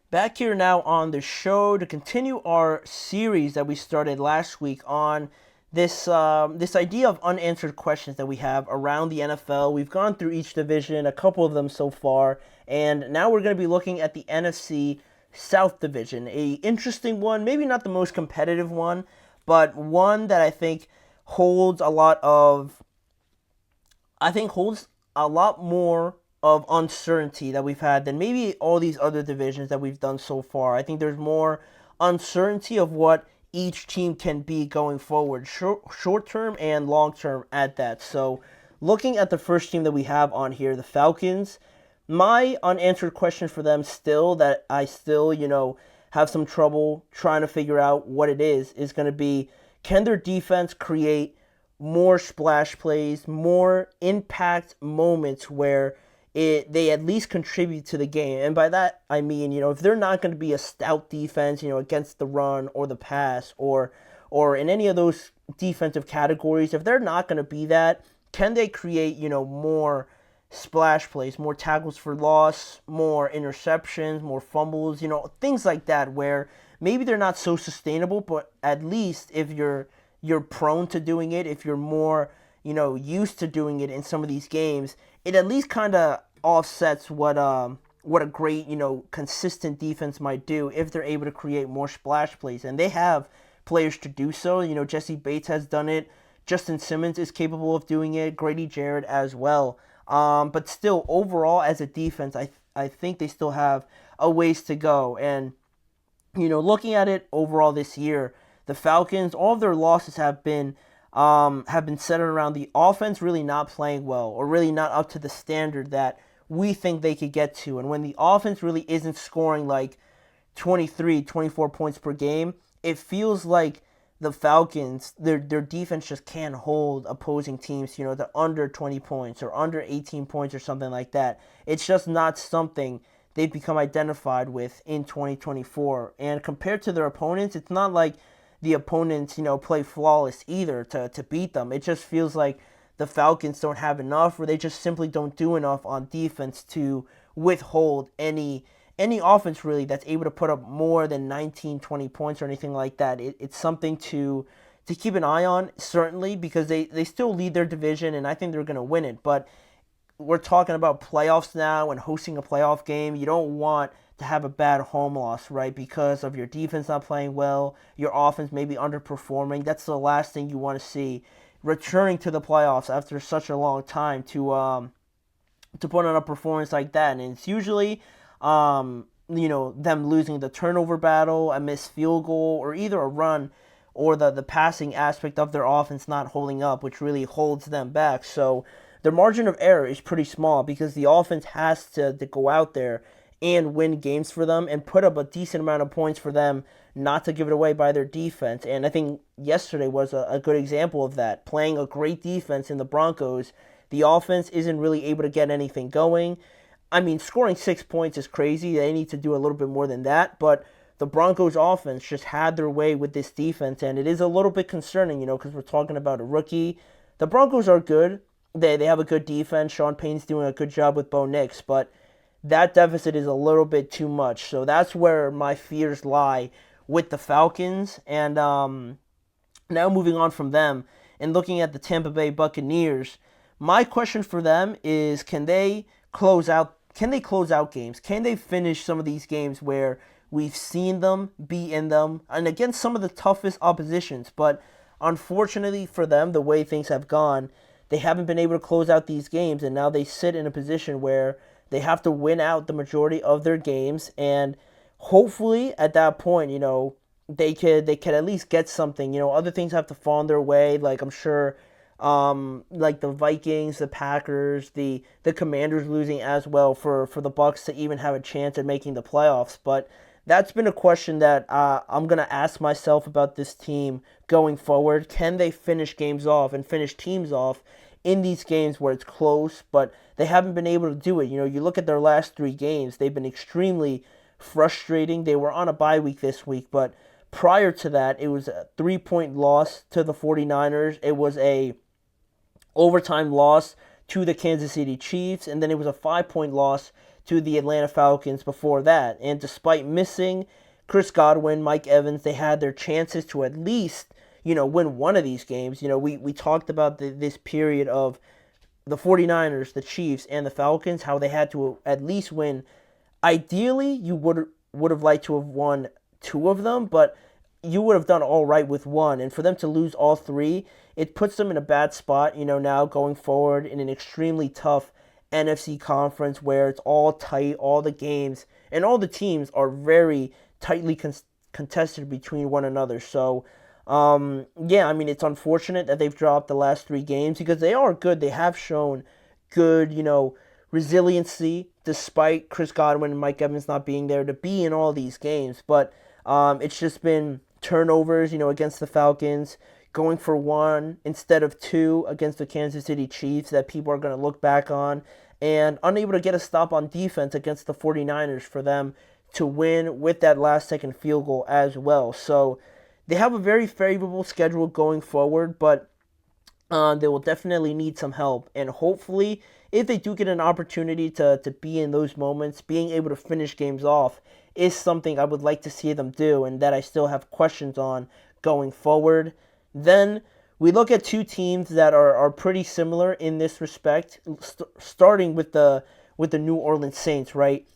Back here now on the show to continue our series that we started last week on this idea of unanswered questions that we have around the NFL. We've gone through each division, a couple of them so far, and now we're going to be looking at the NFC South division. A interesting one, maybe not the most competitive one, but one that holds a lot of holds a lot more of uncertainty that we've had than maybe all these other divisions that we've done so far. I think there's more uncertainty of what each team can be going forward, short term and long term at that. So, looking at the first team that we have on here, the Falcons, my unanswered question for them still that I still, have some trouble trying to figure out what it is going to be, can their defense create more splash plays, more impact moments where they at least contribute to the game. And by that I mean, if they're not going to be a stout defense, against the run or the pass or in any of those defensive categories, if they're not going to be that, can they create, more splash plays, more tackles for loss, more interceptions, more fumbles, things like that where maybe they're not so sustainable, but at least if you're prone to doing it, if you're more, used to doing it in some of these games, it at least kind of offsets what a great, consistent defense might do if they're able to create more splash plays. And they have players to do so. Jesse Bates has done it. Justin Simmons is capable of doing it. Grady Jarrett as well. But still, overall, as a defense, I think they still have a ways to go. And, looking at it overall this year, the Falcons, all of their losses have been centered around the offense really not playing well or really not up to the standard that we think they could get to. And when the offense really isn't scoring like 23, 24 points per game, it feels like the Falcons, their defense just can't hold opposing teams, to under 20 points or under 18 points or something like that. It's just not something they've become identified with in 2024. And compared to their opponents, it's not like the opponents, play flawless either to beat them. It just feels like the Falcons don't have enough, or they just simply don't do enough on defense to withhold any offense really that's able to put up more than 19, 20 points or anything like that. It's something to keep an eye on, certainly, because they still lead their division, and I think they're going to win it. But we're talking about playoffs now and hosting a playoff game. You don't want to have a bad home loss, right? Because of your defense not playing well, your offense maybe underperforming. That's the last thing you want to see. Returning to the playoffs after such a long time to put on a performance like that, and it's usually them losing the turnover battle, a missed field goal, or either a run or the passing aspect of their offense not holding up, which really holds them back. So their margin of error is pretty small because the offense has to go out there and win games for them and put up a decent amount of points for them not to give it away by their defense. And I think yesterday was a good example of that. Playing a great defense in the Broncos, the offense isn't really able to get anything going. I mean, scoring 6 points is crazy. They need to do a little bit more than that. But the Broncos offense just had their way with this defense, and it is a little bit concerning, because we're talking about a rookie. The Broncos are good. They have a good defense. Sean Payton's doing a good job with Bo Nix, but that deficit is a little bit too much. So that's where my fears lie with the Falcons. And now moving on from them and looking at the Tampa Bay Buccaneers, my question for them is can they close out games? Can they finish some of these games where we've seen them be in them and against some of the toughest oppositions? But unfortunately for them, the way things have gone, they haven't been able to close out these games, and now they sit in a position where they have to win out the majority of their games, and hopefully at that point, they could at least get something. Other things have to fall in their way, like I'm sure like the Vikings, the Packers, the Commanders losing as well for the Bucs to even have a chance at making the playoffs. But that's been a question that I'm gonna ask myself about this team going forward. Can they finish games off and finish teams off in these games where it's close, but they haven't been able to do it? You look at their last 3 games; they've been extremely frustrating. They were on a bye week this week, but prior to that, it was a 3-point loss to the 49ers. It was a overtime loss to the Kansas City Chiefs, and then it was a 5-point loss to the Atlanta Falcons before that. And despite missing Chris Godwin, Mike Evans, they had their chances to at least, win one of these games. We talked about this period of the 49ers, the Chiefs, and the Falcons, how they had to at least win. Ideally, you would have liked to have won two of them, but you would have done all right with one. And for them to lose all three, it puts them in a bad spot, now going forward in an extremely tough NFC conference where it's all tight, all the games, and all the teams are very tightly contested between one another. So, yeah, I mean, it's unfortunate that they've dropped the last three games because they are good. They have shown good, resiliency despite Chris Godwin and Mike Evans not being there to be in all these games. But it's just been turnovers, against the Falcons, going for one instead of two against the Kansas City Chiefs that people are going to look back on, and unable to get a stop on defense against the 49ers for them to win with that last second field goal as well. So they have a very favorable schedule going forward, but they will definitely need some help. And hopefully, if they do get an opportunity to be in those moments, being able to finish games off is something I would like to see them do and that I still have questions on going forward. Then we look at two teams that are pretty similar in this respect, starting with the New Orleans Saints, right?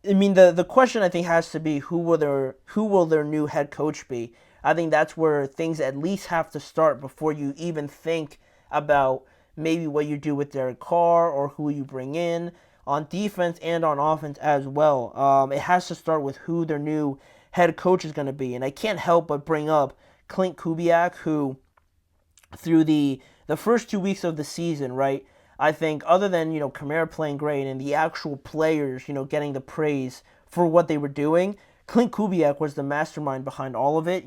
I mean, the question I think has to be who will their new head coach be? I think that's where things at least have to start before you even think about maybe what you do with Derek Carr or who you bring in on defense and on offense as well. It has to start with who their new head coach is going to be. And I can't help but bring up Clint Kubiak, who through the first 2 weeks of the season, right, I think other than, Kamara playing great and the actual players, getting the praise for what they were doing, Clint Kubiak was the mastermind behind all of it,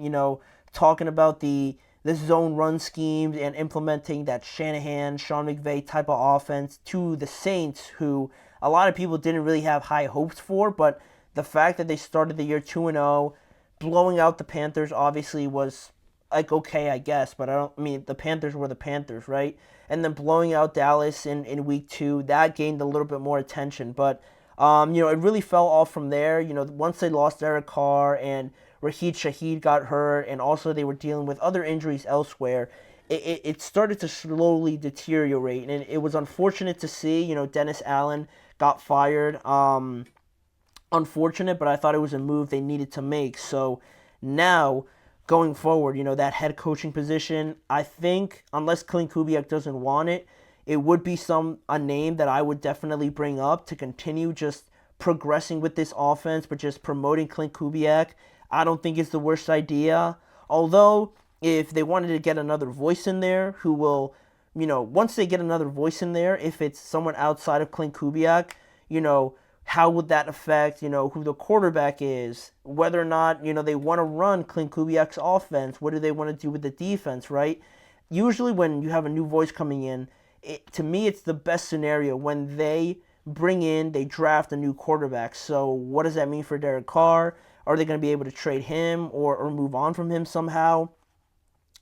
talking about the zone run schemes and implementing that Shanahan, Sean McVay type of offense to the Saints, who a lot of people didn't really have high hopes for, but the fact that they started the year 2-0, blowing out the Panthers obviously was like okay, I guess, but the Panthers were the Panthers, right? And then blowing out Dallas in week 2, that gained a little bit more attention, but it really fell off from there. Once they lost Derek Carr and Rashid Shaheed got hurt, and also they were dealing with other injuries elsewhere, it started to slowly deteriorate, and it was unfortunate to see. Dennis Allen got fired. Unfortunate, but I thought it was a move they needed to make. So now, going forward, that head coaching position, I think, unless Clint Kubiak doesn't want it, it would be a name that I would definitely bring up to continue just progressing with this offense, but just promoting Clint Kubiak. I don't think it's the worst idea. Although, if they wanted to get another voice in there who will, once they get another voice in there, if it's someone outside of Clint Kubiak, how would that affect, who the quarterback is, whether or not, they want to run Clint Kubiak's offense, what do they want to do with the defense, right? Usually when you have a new voice coming in, to me, it's the best scenario when they draft a new quarterback. So what does that mean for Derek Carr? Are they going to be able to trade him or move on from him somehow?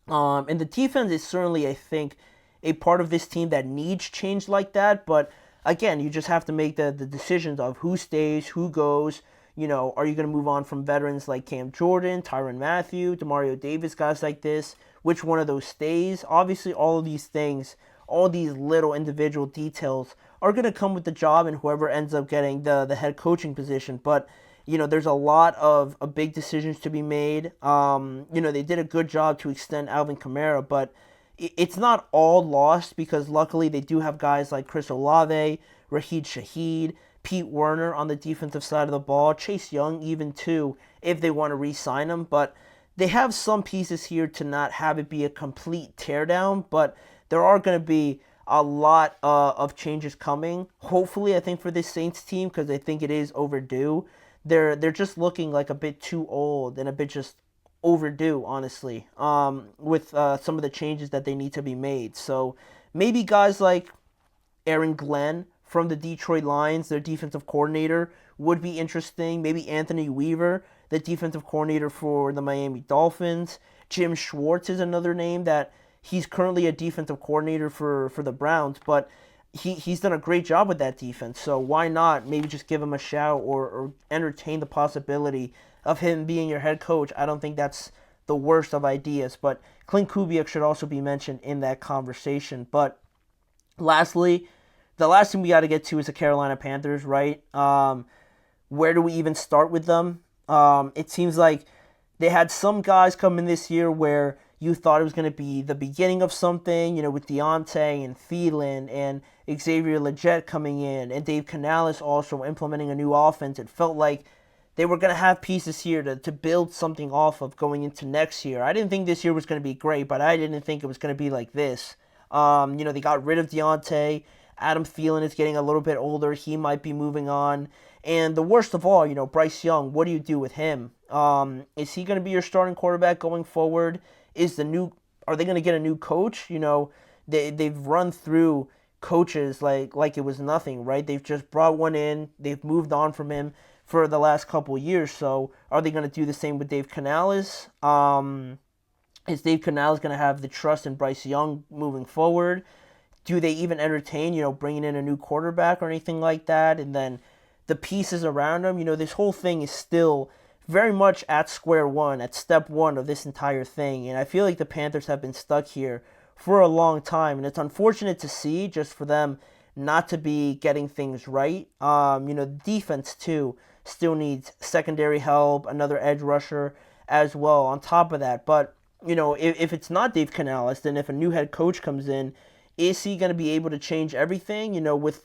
And the defense is certainly, I think, a part of this team that needs change like that. But again, you just have to make the decisions of who stays, who goes. Are you going to move on from veterans like Cam Jordan, Tyrann Mathieu, Demario Davis, guys like this? Which one of those stays? Obviously, all of these things, all these little individual details are going to come with the job and whoever ends up getting the head coaching position. But, there's a lot of big decisions to be made. They did a good job to extend Alvin Kamara, but it's not all lost because luckily they do have guys like Chris Olave, Rashid Shaheed, Pete Werner on the defensive side of the ball, Chase Young even too, if they want to re-sign him. But they have some pieces here to not have it be a complete teardown, but there are going to be a lot of changes coming. Hopefully, I think for this Saints team, because I think it is overdue. They're just looking like a bit too old and a bit just overdue, honestly, with some of the changes that they need to be made. So maybe guys like Aaron Glenn from the Detroit Lions, their defensive coordinator, would be interesting. Maybe Anthony Weaver, the defensive coordinator for the Miami Dolphins. Jim Schwartz is another name that he's currently a defensive coordinator for the Browns, but he's done a great job with that defense. So why not maybe just give him a shout, or entertain the possibility of him being your head coach? I don't think that's the worst of ideas. But Clint Kubiak should also be mentioned in that conversation. But lastly, the last thing we got to get to is the Carolina Panthers, right? Where do we even start with them? It seems like they had some guys come in this year where you thought it was going to be the beginning of something, with Deontay and Thielen and Xavier Legette coming in, and Dave Canales also implementing a new offense. It felt like they were going to have pieces here to build something off of going into next year. I didn't think this year was going to be great, but I didn't think it was going to be like this. They got rid of Deontay. Adam Thielen is getting a little bit older. He might be moving on. And the worst of all, Bryce Young, what do you do with him? Is he going to be your starting quarterback going forward? Are they going to get a new coach? They've run through coaches like it was nothing, right? They've just brought one in. They've moved on from him for the last couple of years. So are they going to do the same with Dave Canales? Is Dave Canales going to have the trust in Bryce Young moving forward? Do they even entertain, bringing in a new quarterback or anything like that? And then the pieces around him, this whole thing is still very much at square one, at step one of this entire thing. And I feel like the Panthers have been stuck here for a long time. And it's unfortunate to see, just for them not to be getting things right. The defense, too, still needs secondary help, another edge rusher as well on top of that. But, if it's not Dave Canales, then if a new head coach comes in, is he going to be able to change everything? With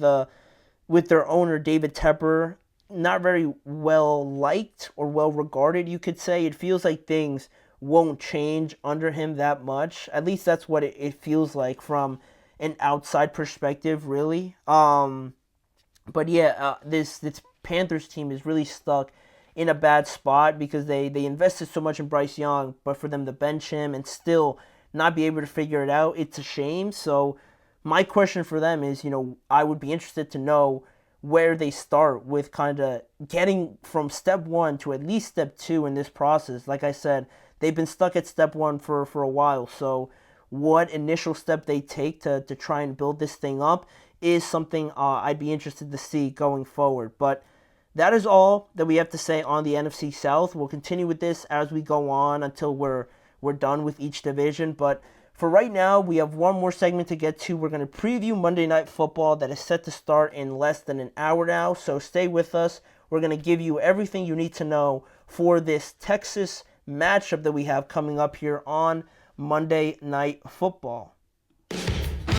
their owner, David Tepper, not very well liked or well regarded, you could say. It feels like things won't change under him that much. At least that's what it feels like from an outside perspective, really. But yeah, this Panthers team is really stuck in a bad spot because they invested so much in Bryce Young, but for them to bench him and still not be able to figure it out, it's a shame. So my question for them is, I would be interested to know where they start with kind of getting from step one to at least step two in this process. Like I said, they've been stuck at step one for a while. So what initial step they take to try and build this thing up is something I'd be interested to see going forward. But that is all that we have to say on the NFC South. We'll continue with this as we go on until we're done with each division. But for right now, we have one more segment to get to. We're going to preview Monday Night Football that is set to start in less than an hour now. So stay with us. We're going to give you everything you need to know for this Texas matchup that we have coming up here on Monday Night Football.